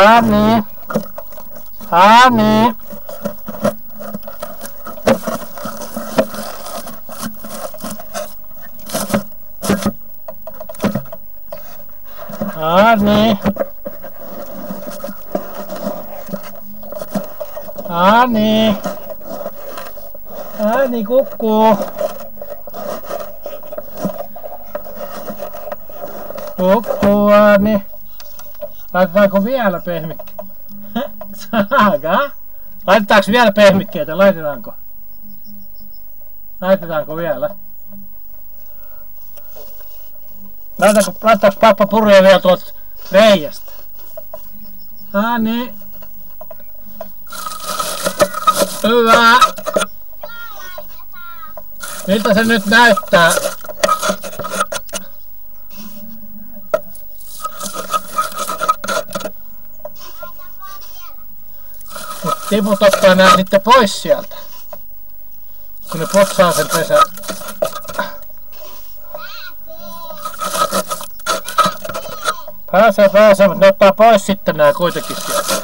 Ani. Ani. Ani. Ani. Ani kukkuu. Kukkuu Ani. Laitetaanko vielä pehmikkeitä? Saaka? Laitetaanko vielä pehmikkeitä? Laitetaanko? Laitetaanko vielä? Laitetaanko pappa puruja vielä tuolta reiästä? Ani. Hyvä. Miltä se nyt näyttää? Tiput ottaa nää sitten pois sieltä, kun ne potsaa sen pesän. Pääsee, mutta ne ottaa pois sitten nää kuitenkin sieltä.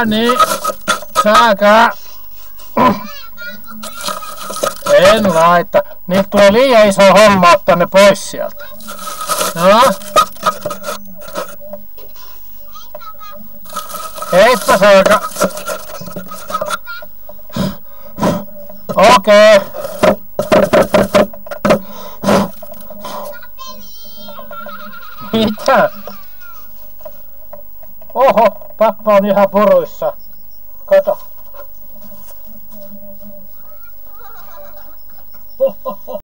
Niin, saakaa. En laita. Niitä tulee liian iso homma ottaa ne pois sieltä. No. Heippa saaka. Okei. Mitä? Oho, pappa on ihan puruissa.